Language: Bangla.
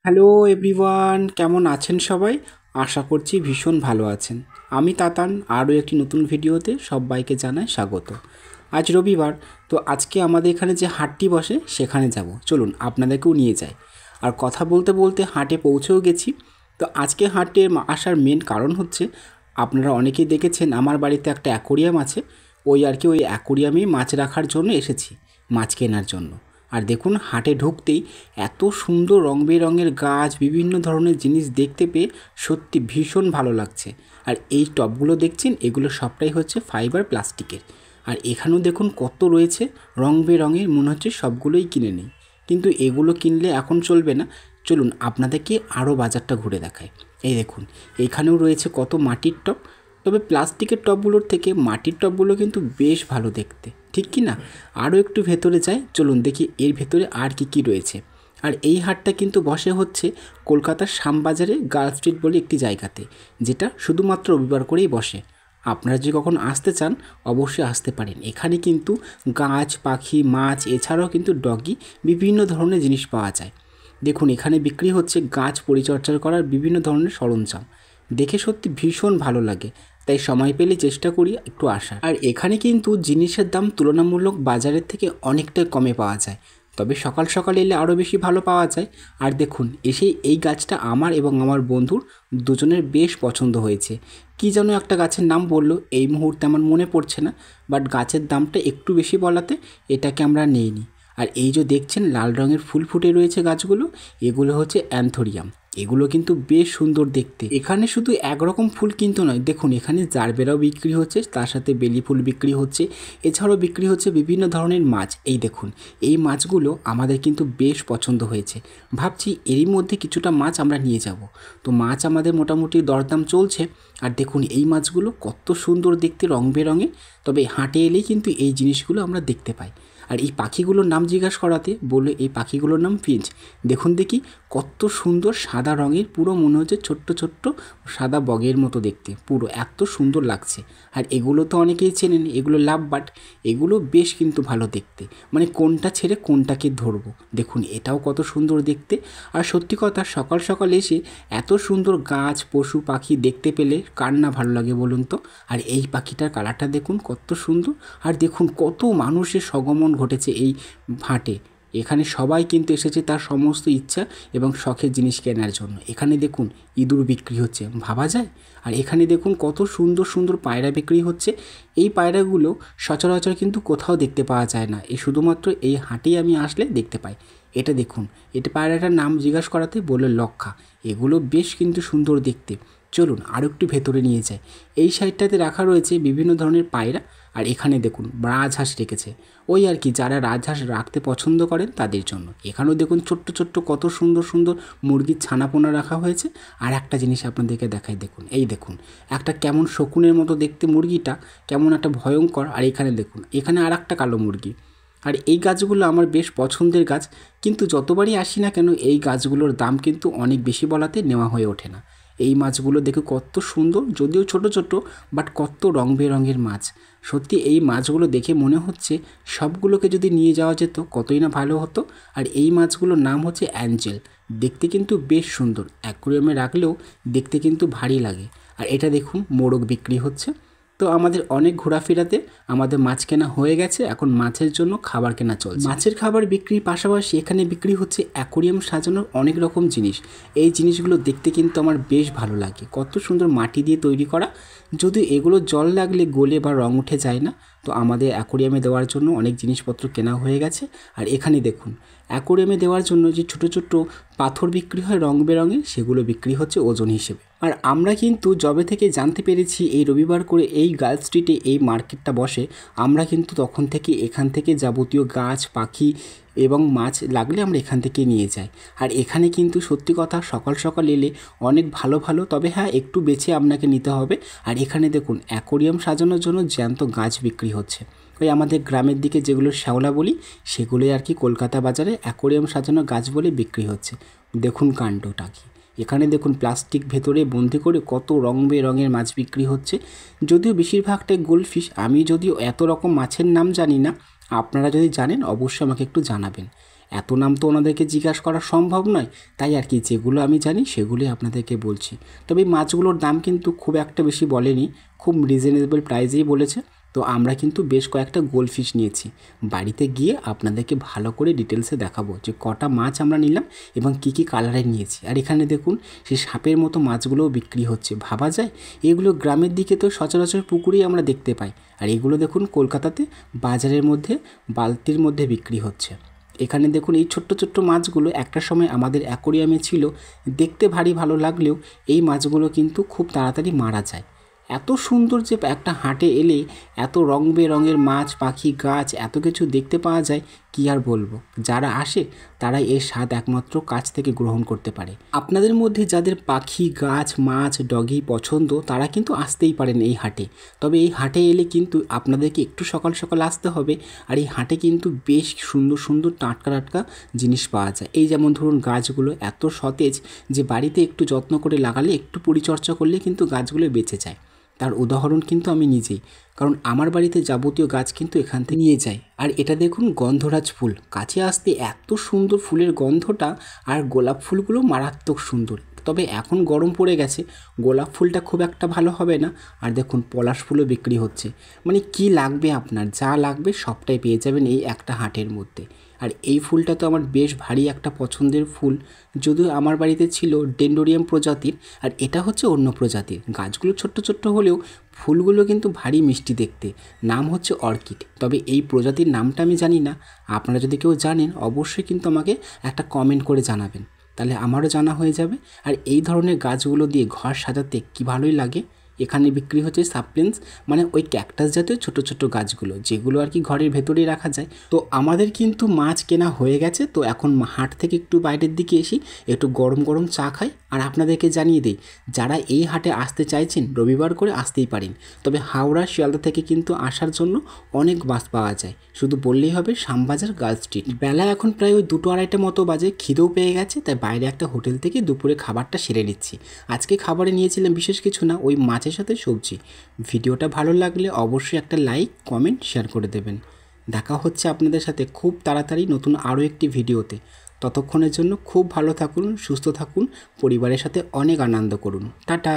হ্যালো এভরিওয়ান, কেমন আছেন সবাই? আশা করছি ভীষণ ভালো আছেন। আমি তাতান, আরও একটি নতুন ভিডিওতে সবাইকে জানাই স্বাগত। আজ রবিবার, তো আজকে আমাদের এখানে যে হাটটি বসে সেখানে যাব। চলুন আপনাদেরকেও নিয়ে যাই। আর কথা বলতে বলতে হাটে পৌঁছেও গেছি। তো আজকে হাটে আসার মেন কারণ হচ্ছে, আপনারা অনেকেই দেখেছেন আমার বাড়িতে একটা অ্যাকোরিয়াম আছে। ওই অ্যাকোরিয়ামেই মাছ রাখার জন্য এসেছি, মাছ কেনার জন্য। আর দেখুন, হাটে ঢুকতেই এত সুন্দর রং বেরঙের গাছ, বিভিন্ন ধরনের জিনিস দেখতে পেয়ে সত্যি ভীষণ ভালো লাগছে। আর এই টবগুলো দেখছেন, এগুলো সবটাই হচ্ছে ফাইবার প্লাস্টিকের। আর এখানেও দেখুন কত রয়েছে রং বেরঙের, মনে হচ্ছে সবগুলোই কিনে নিই। কিন্তু এগুলো কিনলে এখন চলবে না। চলুন আপনাদেরকে আরও বাজারটা ঘুরে দেখায়। এই দেখুন, এখানেও রয়েছে কত মাটির টব। তবে প্লাস্টিকের টবগুলোর থেকে মাটির টবগুলো কিন্তু বেশ ভালো দেখতে, ঠিক কি না? আরও একটু ভেতরে যাই, চলুন দেখি এর ভেতরে আর কি কি রয়েছে। আর এই হাটটা কিন্তু বসে হচ্ছে কলকাতার শ্যামবাজারে গার্ল স্ট্রিট বলে একটি জায়গাতে, যেটা শুধুমাত্র রবিবার করেই বসে। আপনারা যদি কখন আসতে চান অবশ্যই আসতে পারেন। এখানে কিন্তু গাছ, পাখি, মাছ, এছাড়াও কিন্তু ডগি, বিভিন্ন ধরনের জিনিস পাওয়া যায়। দেখুন, এখানে বিক্রি হচ্ছে গাছ পরিচর্যা করার বিভিন্ন ধরনের সরঞ্জাম। দেখে সত্যি ভীষণ ভালো লাগে, তাই সময় পেলে চেষ্টা করি একটু আসার। আর এখানে কিন্তু জিনিসের দাম তুলনামূলক বাজারের থেকে অনেকটাই কমে পাওয়া যায়। তবে সকাল সকাল এলে আরও বেশি ভালো পাওয়া যায়। আর দেখুন, এসেই এই গাছটা আমার এবং আমার বন্ধুর দুজনের বেশ পছন্দ হয়েছে। কি যেন একটা গাছের নাম বললো, এই মুহূর্তে আমার মনে পড়ছে না, বাট গাছের দামটা একটু বেশি বলাতে এটাকে আমরা নিইনি। আর এই যে দেখছেন লাল রঙের ফুল ফুটে রয়েছে গাছগুলো, এগুলো হচ্ছে অ্যান্থোরিয়াম। এগুলো কিন্তু বেশ সুন্দর দেখতে। এখানে শুধু একরকম ফুল কিন্তু নয়, দেখুন এখানে জারবেরাও বিক্রি হচ্ছে, তার সাথে বেলি ফুল বিক্রি হচ্ছে, এছাড়াও বিক্রি হচ্ছে বিভিন্ন ধরনের মাছ। এই দেখুন, এই মাছগুলো আমাদের কিন্তু বেশ পছন্দ হয়েছে। ভাবছি এরই মধ্যে কিছুটা মাছ আমরা নিয়ে যাব। তো মাছ আমাদের মোটামুটি দরদাম চলছে। আর দেখুন এই মাছগুলো কত সুন্দর দেখতে, রং বেরঙে। তবে হাটে এলেই কিন্তু এই জিনিসগুলো আমরা দেখতে পাই। আর এই পাখিগুলোর নাম জিজ্ঞাসা করাতে বললো এই পাখিগুলোর নাম ফিঞ্চ। দেখুন দেখি কত সুন্দর সাদা রঙের, পুরো মনে হচ্ছে ছোট্ট ছোট্ট সাদা বগের মতো দেখতে, পুরো এত সুন্দর লাগছে। আর এগুলো তো অনেকেই চেনেন, এগুলো লাভ বাট, এগুলো বেশ কিন্তু ভালো দেখতে। মানে কোনটা ছেড়ে কোনটাকে ধরবো। দেখুন এটাও কত সুন্দর দেখতে। আর সত্যি কথা, সকাল সকাল এসে এত সুন্দর গাছ, পশু পাখি দেখতে পেলে কার না ভালো লাগে বলুন তো। আর এই পাখিটার কালারটা দেখুন কত সুন্দর। আর দেখুন কত মানুষের সগমন ঘটেছে এই হাটে। এখানে সবাই কিন্তু এসেছে তার সমস্ত ইচ্ছা এবং শখের জিনিস কেনার জন্য। এখানে দেখুন ইঁদুর বিক্রি হচ্ছে, ভাবা যায়। আর এখানে দেখুন কত সুন্দর সুন্দর পায়রা বিক্রি হচ্ছে। এই পায়রাগুলো সচরাচর কিন্তু কোথাও দেখতে পাওয়া যায় না, এই শুধুমাত্র এই হাটেই আমি আসলে দেখতে পাই। এটা দেখুন, এটা পায়রাটার নাম জিজ্ঞাসা করাতে বললো লক্ষা। এগুলো বেশ কিন্তু সুন্দর দেখতে। চলুন আরও একটু ভেতরে নিয়ে যাই। এই সাইডটাতে রাখা রয়েছে বিভিন্ন ধরনের পায়রা। আর এখানে দেখুন রাজহাঁস রেখেছে, ওই আর কি, যারা রাজহাঁস রাখতে পছন্দ করেন তাদের জন্য। এখানেও দেখুন ছোট্ট ছোট্ট কত সুন্দর সুন্দর মুরগির ছানাপোনা রাখা হয়েছে। আর একটা জিনিস আপনাদেরকে দেখাই, দেখুন এই দেখুন একটা কেমন শকুনের মতো দেখতে মুরগিটা, কেমন একটা ভয়ঙ্কর। আর এখানে দেখুন, এখানে আর একটা কালো মুরগি। আর এই গাছগুলো আমার বেশ পছন্দের গাছ, কিন্তু যতবারই আসি না কেন এই গাছগুলোর দাম কিন্তু অনেক বেশি বলাতে নেওয়া হয়ে ওঠে না। এই মাছগুলো দেখে কত সুন্দর, যদিও ছোট ছোট, বাট কত রং বেরঙের মাছ। সত্যি এই মাছগুলো দেখে মনে হচ্ছে সবগুলোকে যদি নিয়ে যাওয়া যেত কতই না ভালো হতো। আর এই মাছগুলোর নাম হচ্ছে অ্যাঞ্জেল। দেখতে কিন্তু বেশ সুন্দর, অ্যাকুরিয়ামে রাখলেও দেখতে কিন্তু ভারী লাগে। আর এটা দেখুন মোরগ বিক্রি হচ্ছে। তো আমাদের অনেক ঘোরাফেরাতে আমাদের মাছ কেনা হয়ে গেছে, এখন মাছের জন্য খাবার কেনা চলছে। মাছের খাবার বিক্রির পাশাপাশি এখানে বিক্রি হচ্ছে অ্যাকোরিয়াম সাজানোর অনেক রকম জিনিস। এই জিনিসগুলো দেখতে কিন্তু আমার বেশ ভালো লাগে, কত সুন্দর মাটি দিয়ে তৈরি করা। যদিও এগুলো জল লাগলে গলে বা রং উঠে যায় না। তো আমাদের অ্যাকোরিয়ামে দেওয়ার জন্য অনেক জিনিসপত্র কেনা হয়ে গেছে। আর এখানে দেখুন অ্যাকোরিয়ামে দেওয়ার জন্য যে ছোটো ছোটো পাথর বিক্রি হয় রং বেরঙের, সেগুলো বিক্রি হচ্ছে ওজন হিসেবে। আর আমরা কিন্তু যবে থেকে জানতে পেরেছি এই রবিবার করে এই গার্ল স্ট্রিটে এই মার্কেটটা বসে, আমরা কিন্তু তখন থেকে এখান থেকে যাবতীয় গাছ, পাখি এবং মাছ লাগলে আমরা এখান থেকে নিয়ে যাই। আর এখানে কিন্তু সত্যি কথা সকাল সকাল এলে অনেক ভালো ভালো, তবে হ্যাঁ একটু বেছে আপনাকে নিতে হবে। আর এখানে দেখুন অ্যাকোরিয়াম সাজানোর জন্য জ্যান্ত গাছ বিক্রি হচ্ছে। ওই আমাদের গ্রামের দিকে যেগুলো শ্যাওলা বলি, সেগুলোই আর কি কলকাতা বাজারে অ্যাকোরিয়াম সাজানো গাছ বলে বিক্রি হচ্ছে। দেখুন কাণ্ডটা কি। এখানে দেখুন প্লাস্টিক ভেতরে বন্দি করে কত রং বেরঙের মাছ বিক্রি হচ্ছে। যদিও বেশিরভাগটাই গোল্ডফিশ, আমি যদিও এত রকম মাছের নাম জানি না, আপনারা যদি জানেন অবশ্যই আমাকে একটু জানাবেন। এত নাম তো ওনাদেরকে জিজ্ঞাসা করা সম্ভব নয়, তাই আর কি যেগুলো আমি জানি সেগুলোই আপনাদেরকে বলছি। তবে এই মাছগুলোর দাম কিন্তু খুব একটা বেশি বলেনি, খুব রিজনেবল প্রাইসেই বলেছে। তো আমরা কিন্তু বেশ কয়েকটা গোল্ডফিশ নিয়েছি, বাড়িতে গিয়ে আপনাদেরকে ভালো করে ডিটেলসে দেখাবো যে কটা মাছ আমরা নিলাম এবং কী কী কালারের নিয়েছি। আর এখানে দেখুন সেই সাপের মতো মাছগুলোও বিক্রি হচ্ছে, ভাবা যায় এগুলো গ্রামের দিকে তো সচরাচর পুকুরেই আমরা দেখতে পাই, আর এগুলো দেখুন কলকাতাতে বাজারের মধ্যে বালতির মধ্যে বিক্রি হচ্ছে। এখানে দেখুন এই ছোট্ট ছোট্ট মাছগুলো একটা সময় আমাদের অ্যাকোরিয়ামে ছিল, দেখতে ভারী ভালো লাগলেও এই মাছগুলো কিন্তু খুব তাড়াতাড়ি মারা যায়। এত সুন্দর যে একটা হাটে এলে এত রং বেরঙের মাছ পাখি গাছ এত কিছু দেখতে পাওয়া যায়, কি আর বলবো। যারা আসে তারাই এর স্বাদ একমাত্র কাছ থেকে গ্রহণ করতে পারে। আপনাদের মধ্যে যাদের পাখি গাছ মাছ ডগি পছন্দ তারা কিন্তু আসতেই পারেন এই হাটে। তবে এই হাটে এলে কিন্তু আপনাদেরকে একটু সকাল সকাল আসতে হবে, আর এই হাটে কিন্তু বেশ সুন্দর সুন্দর টাটকা টাটকা জিনিস পাওয়া যায়। এই যেমন ধরুন গাছগুলো এত সতেজ যে বাড়িতে একটু যত্ন করে লাগালে একটু পরিচর্যা করলে কিন্তু গাছগুলো বেঁচে যায়। তার উদাহরণ কিন্তু আমি নিজেই, কারণ আমার বাড়িতে যাবতীয় গাছ কিন্তু এখান থেকে নিয়ে যাই। আর এটা দেখুন গন্ধরাজ ফুল, কাছে আসতে এত সুন্দর ফুলের গন্ধটা, আর গোলাপ ফুলগুলো মারাত্মক সুন্দর। তবে এখন গরম পড়ে গেছে, গোলাপ ফুলটা খুব একটা ভালো হবে না। আর দেখুন পলাশ ফুলও বিক্রি হচ্ছে, মানে কি লাগবে আপনার, যা লাগবে সবটাই পেয়ে যাবেন এই একটা হাটের মধ্যে। আর এই ফুলটা তো আমার বেশ ভারী একটা পছন্দের ফুল, যদিও আমার বাড়িতে ছিল ডেন্ডোরিয়াম প্রজাতির, আর এটা হচ্ছে অন্য প্রজাতির। গাছগুলো ছোট্ট ছোট্ট হলেও ফুলগুলো কিন্তু ভারী মিষ্টি দেখতে, নাম হচ্ছে অর্কিড। তবে এই প্রজাতির নামটা আমি জানি না, আপনারা যদি কেউ জানেন অবশ্যই কিন্তু আমাকে একটা কমেন্ট করে জানাবেন, তাহলে আমারও জানা হয়ে যাবে। আর এই ধরনের গাছগুলো দিয়ে ঘর সাজাতে কি ভালোই লাগে। এখানে বিক্রি হচ্ছে সাপ্লিন্স, মানে ওই ক্যাকটাস জাতীয় ছোট ছোট গাছগুলো, যেগুলো আর কি ঘরের ভেতরেই রাখা যায়। তো আমাদের কিন্তু মাছ কেনা হয়ে গেছে, তো এখন হাট থেকে একটু বাইরের দিকে এসি, একটু গরম গরম চা খাই। আর আপনাদেরকে জানিয়ে দিই, যারা এই হাটে আসতে চাইছেন রবিবার করে আসতেই পারেন। তবে হাওড়া শিয়ালদা থেকে কিন্তু আসার জন্য অনেক বাস পাওয়া যায়, শুধু বললেই হবে শ্যামবাজার গার্লস স্ট্রিট। বেলা এখন প্রায় ওই 2-2:30 মতো বাজে, খিদেও পেয়ে গেছে, তাই বাইরে একটা হোটেল থেকে দুপুরে খাবারটা সেরে নিচ্ছি। আজকে খাবারে নিয়েছিলাম বিশেষ কিছু না, ওই মাছের সাথে সবজি। ভিডিওটা ভালো লাগলে অবশ্যই একটা লাইক কমেন্ট শেয়ার করে দেবেন। দেখা হচ্ছে আপনাদের সাথে খুব তাড়াতাড়ি নতুন আরও একটি ভিডিওতে। ততক্ষণের জন্য খুব ভালো থাকুন, সুস্থ থাকুন, পরিবারের সাথে অনেক আনন্দ করুন। টাটা।